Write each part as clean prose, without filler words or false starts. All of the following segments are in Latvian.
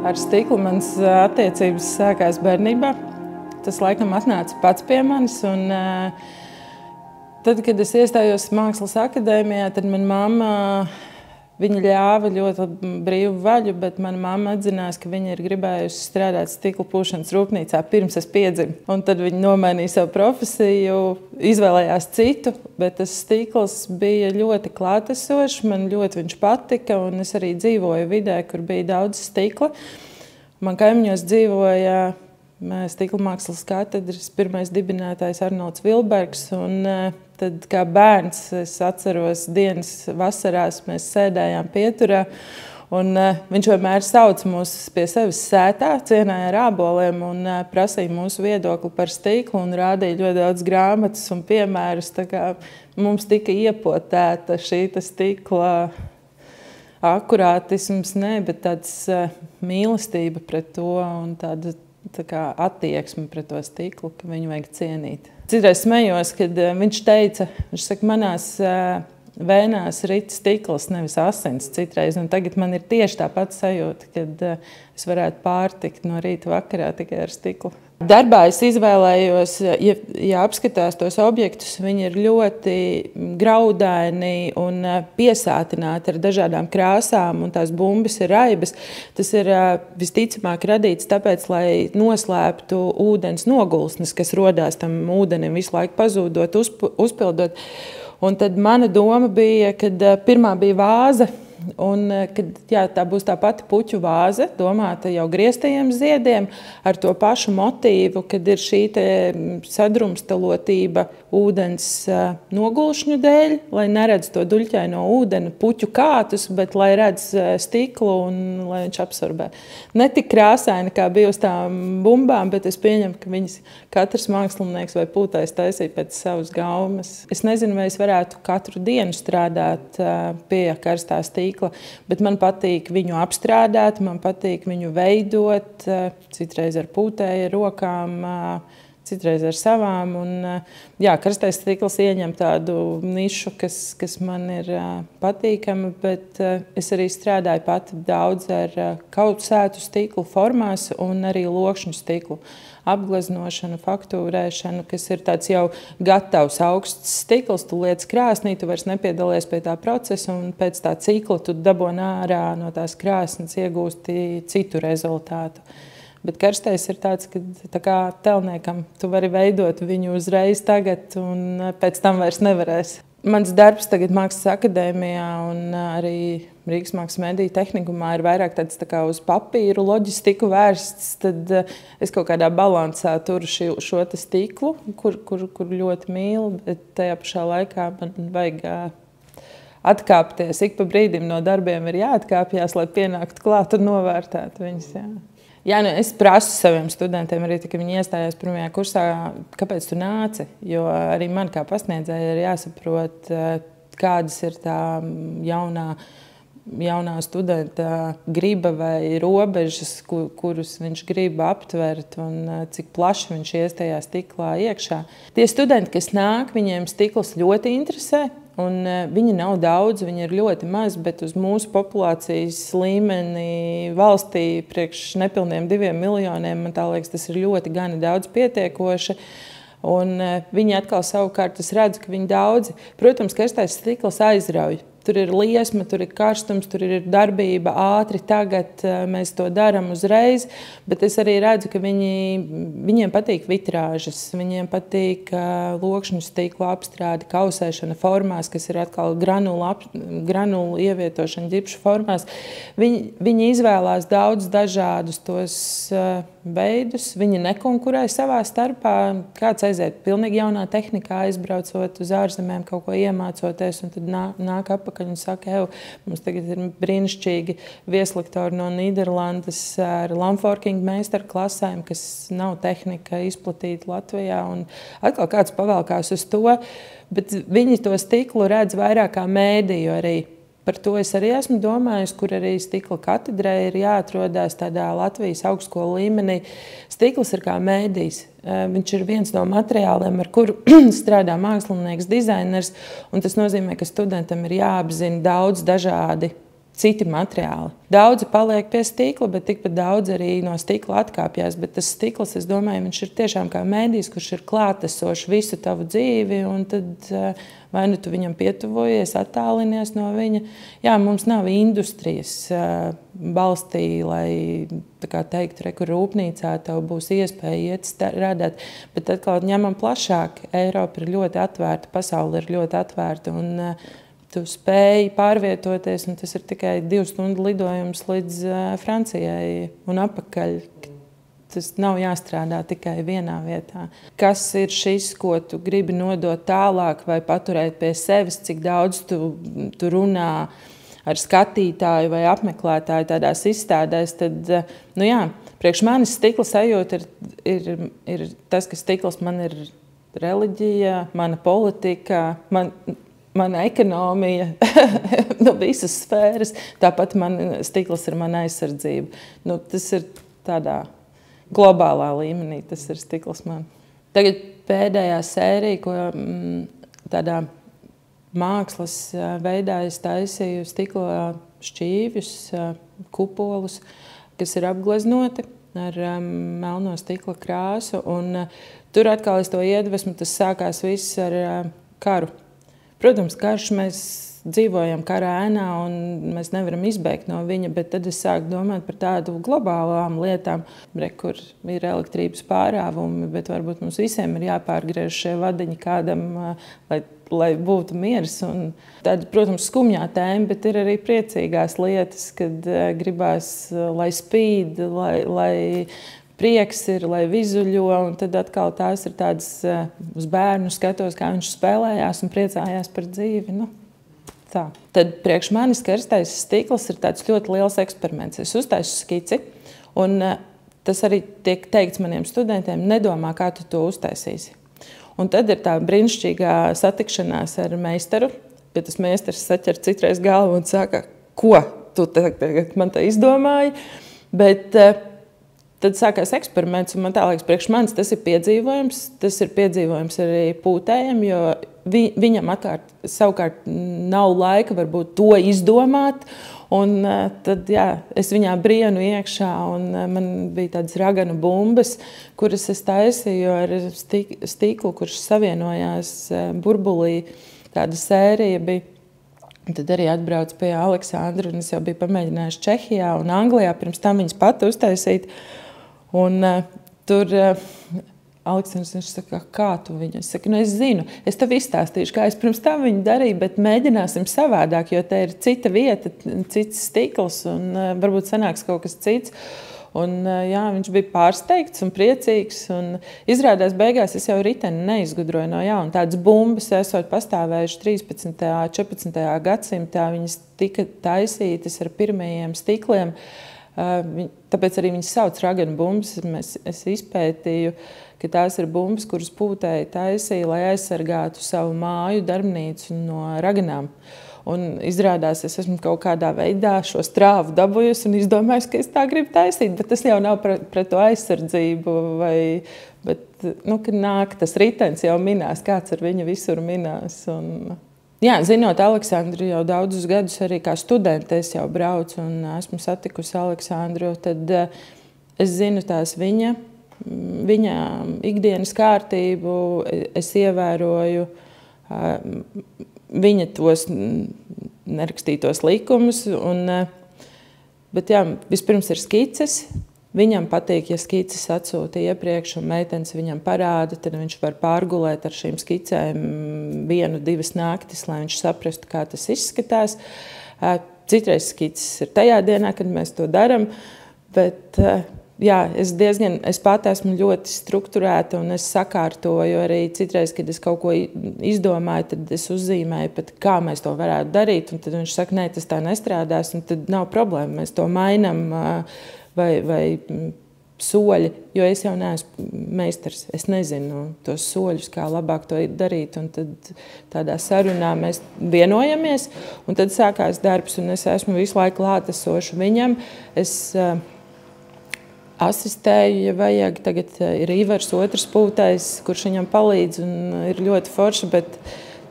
Ar stiklu manas attiecības sākās bērnībā. Tas laikam atnāca pats pie manis. Un, tad, kad es iestājos Mākslas akadēmijā, tad mana mamma viņa ļāva ļoti brīvu vaļu, bet mana mamma atzinās, ka viņa ir gribējusi strādāt stikla pūšanas rūpnīcā pirms es piedzimu. Un tad viņa nomainīja savu profesiju, izvēlējās citu, bet tas stikls bija ļoti klātesošs, man ļoti viņš patika, un es arī dzīvoju vidē, kur bija daudz stikla. Man kaimiņos dzīvoja stikla mākslas katedras pirmais dibinātājs Arnolds Vilbergs, un tad kā bērns es atceros dienas vasarās, mēs sēdējām pieturā, un viņš vienmēr sauca mūs pie sevis sētā, cienāja ar āboliem un prasīja mūsu viedokli par stiklu un rādīja ļoti daudz grāmatas un piemērus. Tā kā mums tika iepotēta šī stikla akurātisms, bet tāds mīlestība pret to un tāda attieksme pret to stiklu, ka viņu vajag cienīt. Citreiz smējos, kad viņš teica, viņš saka, manās vēnās rit stikls, nevis asins citreiz. Un tagad man ir tieši tā pati sajūta, kad es varētu pārtikt no rīta vakarā tikai ar stiklu. Darbā es izvēlējos, ja apskatās tos objektus, viņi ir ļoti graudaini un piesātināti ar dažādām krāsām, un tās bumbas ir raibas. Tas ir visticamāk radīts tāpēc, lai noslēptu ūdens nogulsnes, kas rodās tam ūdenim visu laiku pazūdot, uzpildot. Un tad mana doma bija, kad pirmā bija vāze, un kad tā būs tā pati puķu vāze, domāta jau grieztajiem ziediem, ar to pašu motīvu, kad ir šī sadrumstalotība ūdens nogulšņu dēļ, lai neredz to duļķaino ūdeni, puķu kātus, bet lai redz stiklu un lai viņš absorbē. Ne tik krāsaini, kā bija uz tām bumbām, bet es pieņemu, ka viņas katrs mākslinieks vai pūtājs taisīja pēc savas gaumes. Es nezinu, vai es varētu katru dienu strādāt pie karstā stikla, bet man patīk viņu apstrādāt, man patīk viņu veidot, citreiz ar pūtēju rokām, citreiz ar savām. Un, karstais stikls ieņem tādu nišu, kas man ir patīkama, bet es arī strādāju pati daudz ar kautsētu stiklu formās un arī lokšņu stiklu apgleznošanu, faktūrēšanu, kas ir tāds jau gatavs augsts stikls, tu liec krāsnī, tu vairs nepiedalies pie tā procesa, un pēc tā cikla tu daboni ārā no tās krāsnes iegūsti citu rezultātu. Bet karstais ir tāds, ka tā kā telniekam tu vari veidot viņu uzreiz tagad, un pēc tam vairs nevarēs. Mans darbs tagad Mākslas akadēmijā un arī Rīgas Mākslas mediju tehnikumā ir vairāk tāds tā kā uz papīru loģistiku vērsts, tad es kaut kādā balansā turu šo stiklu, kur ļoti mīlu, bet tajā pašā laikā man vajag atkāpties. Ik pa brīdim no darbiem ir jāatkāpjas, lai pienāktu klāt un novērtētu viņus. Es prasu saviem studentiem, arī kad viņi iestājās pirmajā kursā, kāpēc tu nāci, jo arī man kā pasniedzēja ir jāsaprot, kādas ir tā jaunā studenta griba vai robežas, kurus viņš grib aptvert un cik plaši viņš ies tajā stiklā iekšā. Tie studenti, kas nāk, viņiem stikls ļoti interesē. Un viņi nav daudz, viņi ir ļoti maz, bet uz mūsu populācijas līmeni valstī priekš nepilniem 2 miljoniem, man tā liekas, tas ir ļoti gana daudz pietiekoši. Un viņi atkal savukārt, es redzu, ka viņi daudzi, protams, karstais stikls aizrauj. Tur ir liesma, tur ir karstums, tur ir darbība ātri, tagad mēs to darām uzreiz, bet es arī redzu, ka viņiem patīk vitrāžas, viņiem patīk lokšņu stiklu apstrāde, kausēšana formās, kas ir atkal granulu ievietošana ģipšu formās. Viņi izvēlās daudz dažādus tos veidus, viņi nekonkurē savā starpā, kāds aiziet pilnīgi jaunā tehnikā, aizbraucot uz ārzemēm, kaut ko iemācoties, un tad nāk apakaļ un saka, mums tagad ir brīnišķīgi vieslektori no Nīderlandes ar lamforking meistarklasēm, kas nav tehnika izplatīta Latvijā, un atkal kāds pavēlkās uz to, bet viņi to stiklu redz vairāk kā mēdīju arī. Par to es arī esmu domājusi, kur arī stikla katedrē ir jāatrodās tādā Latvijas augstskolu līmenī. Stikls ir kā mēdījis. Viņš ir viens no materiāliem, ar kuru strādā mākslinieks, dizainers, un tas nozīmē, ka studentam ir jāapzina daudz dažādi citi materiāli. Daudzi paliek pie stikla, bet tikpat daudz arī no stikla atkāpjas. Bet tas stikls, es domāju, viņš ir tiešām kā mēdījis, kurš ir klātesošs visu tavu dzīvi, un tad vai nu tu viņam pietuvojies, attālinies no viņa. Jā, mums nav industrijas balstī, lai tā kā teiktu, kur rūpnīcā tev būs iespēja iet strādāt, bet atkal ņemam plašāk. Eiropa ir ļoti atvērta, pasaule ir ļoti atvērta, un tu spēji pārvietoties, un tas ir tikai 2 stundu lidojums līdz Francijai un atpakaļ. Tas nav jāstrādā tikai vienā vietā. Kas ir šis, ko tu gribi nodot tālāk vai paturēt pie sevis, cik daudz tu runā ar skatītāju vai apmeklētāju tādās izstādēs, tad, nu jā, priekš manis stikla sajūta ir tas, ka stikls man ir reliģija, mana politika, mana ekonomija, no visas sfēras, tāpat stikls ir mana aizsardzība. Nu, tas ir tādā globālā līmenī, tas ir stikls man. Tagad pēdējā sērija, ko tādā mākslas veidā es taisīju stikla šķīvjus, kupolus, kas ir apgleznoti ar melno stikla krāsu. Un tur atkal es to iedvesmu, tas sākās viss ar karu. Protams, karš, mēs dzīvojam kara ēnā un mēs nevaram izbēgt no viņa, bet tad es sāku domāt par tādu globālām lietām, kur ir elektrības pārāvumi, bet varbūt mums visiem ir jāpārgriež šie vadiņi kādam, lai būtu miers. Un tāda, protams, skumjā tēma, bet ir arī priecīgās lietas, kad gribās, lai spīd, lai prieks ir, lai vizuļo, un tad atkal tās ir tādas uz bērnu skatos, kā viņš spēlējās un priecājās par dzīvi. Nu, tā. Tad priekš manis karstais stikls ir tāds ļoti liels eksperiments. Es uztaisu skici, un tas arī tiek teikts maniem studentiem, nedomā, kā tu to uztaisīsi. Un tad ir tā brīnišķīgā satikšanās ar meistaru, ja tas meistars saķer citreiz galvu un saka, ko tu tagad man te izdomāji, bet tad sākās eksperiments, un man tā liekas, priekš manis tas ir piedzīvojums arī pūtējiem, jo viņam savukārt nav laika varbūt to izdomāt, un tad, jā, es viņā brienu iekšā, un man bija tādas raganu bumbas, kuras es taisīju ar stiklu, kurš savienojās burbulī, tāda sērija bija. Un tad arī atbraucu pie Aleksandra, un es jau biju pamēģinājuši Čehijā un Anglijā, pirms tam viņas pati uztaisīt. Un tur Aleksandrs, viņš saka, kā tu viņu? Es saku, nu es zinu, es tev izstāstīšu, kā es pirms tam viņu darīju, bet mēģināsim savādāk, jo te ir cita vieta, cits stikls, un varbūt sanāks kaut kas cits. Un jā, viņš bija pārsteigts un priecīgs, un izrādās beigās es jau riteni neizgudroju no jauna. Tādas bumbas esot pastāvējuši 13. 14. gadsimtā, viņas tika taisītas ar pirmajiem stikliem. Tāpēc arī viņas sauc raganu bumbas. Es izpētīju, ka tās ir bumbas, kuras pūtēji taisīja, lai aizsargātu savu māju, darbnīcu no raganām. Un izrādās, es esmu kaut kādā veidā šo strāvu dabūjusi un izdomājusi, ka es tā gribu taisīt, bet tas jau nav pret to aizsardzību. Bet, nu, kad nāk tas ritenis jau minās, kāds ar viņu visur minās. Un, jā, zinot Aleksandru jau daudzus gadus arī kā studente, es jau braucu un esmu satikusi Aleksandru, tad es zinu tās viņa ikdienas kārtību, es ievēroju viņa tos nerakstītos likumus. Bet jā, vispirms ir skices. Viņam patīk, ja skices atsūta iepriekš un meitenes viņam parāda, tad viņš var pārgulēt ar šīm skicēm 1-2 naktis, lai viņš saprastu, kā tas izskatās. Citreiz skices ir tajā dienā, kad mēs to daram, bet jā, es pat esmu ļoti strukturēta un es sakārtoju arī citreiz, kad es kaut ko izdomāju, tad es uzzīmēju pat, kā mēs to varētu darīt, un tad viņš saka, nē, tas tā nestrādās, un tad nav problēma, mēs to mainam vai soļi, jo es jau neesmu meistars, es nezinu tos soļus, kā labāk to darīt, un tad tādā sarunā mēs vienojamies, un tad sākās darbs, un es esmu visu laiku klātesošu viņam, asistēju, ja vajag. Tagad ir Ivars otrs pūtais, kurš viņam palīdz un ir ļoti forši, bet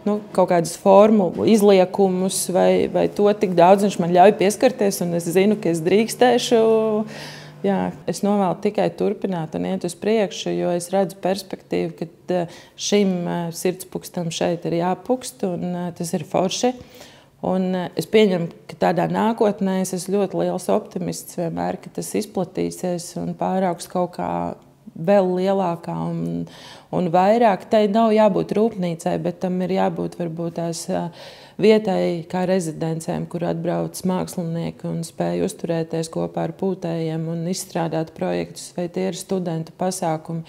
kaut kādus formu izliekumus vai to tik daudz viņš man ļauj pieskarties, un es zinu, ka es drīkstēšu. Jā, es novēlu tikai turpināt un iet uz priekšu, jo es redzu perspektīvu, ka šim sirdspūkstam šeit ir jāpukst, un tas ir forši. Un es pieņemu, ka tādā nākotnē es esmu ļoti liels optimists vienmēr, ka tas izplatīsies un pāraugs kaut kā vēl lielākā un vairāk. Tai nav jābūt rūpnīcai, bet tam ir jābūt varbūt tās vietai kā rezidencēm, kur atbrauc mākslinieki un spēj uzturēties kopā ar pūtējiem un izstrādāt projektus, vai tie ir studentu pasākumi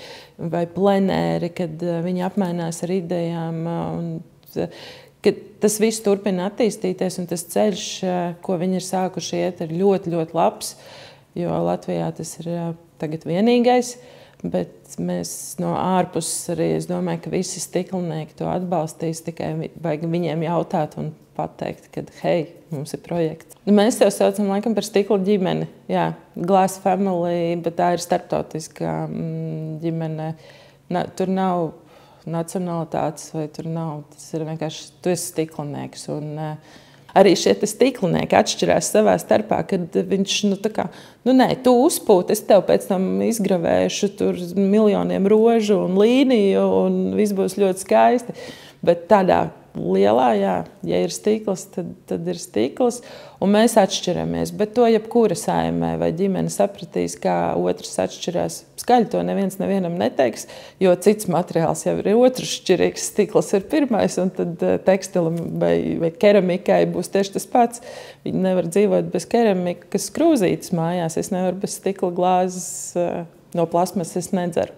vai plenēri, kad viņi apmainās ar idejām. Tas viss turpina attīstīties, un tas ceļš, ko viņi ir sākuši iet, ir ļoti, ļoti labs, jo Latvijā tas ir tagad vienīgais. Bet mēs no ārpuses arī, es domāju, ka visi stiklinieki to atbalstīs, tikai vajag viņiem jautāt un pateikt, ka, hei, mums ir projekts. Mēs jau saucam laikam par stikla ģimeni, jā, Glass Family, bet tā ir starptautiskā ģimene. Tur nav nacionalitātes, vai tur nav, tas ir vienkārši, tu esi stiklinieks. Un arī šie stiklinieki atšķirās savā starpā, kad viņš, nē, tu uzpūti, es tev pēc tam izgravēšu tur miljoniem rožu un līniju, un viss būs ļoti skaisti. Bet tādā lielā, jā, ja ir stikls, tad ir stikls, un mēs atšķiramies. Bet to jebkura saimē vai ģimene sapratīs, kā otrs atšķirās. Skaļi to nevienam neteiks, jo cits materiāls jau ir otršķirīgs. Stikls ir pirmais, un tad tekstilam vai keramikai būs tieši tas pats. Viņi nevar dzīvot bez keramikas krūzītes mājās. Es nevaru bez stikla glāzes no plasmasas nedzeru.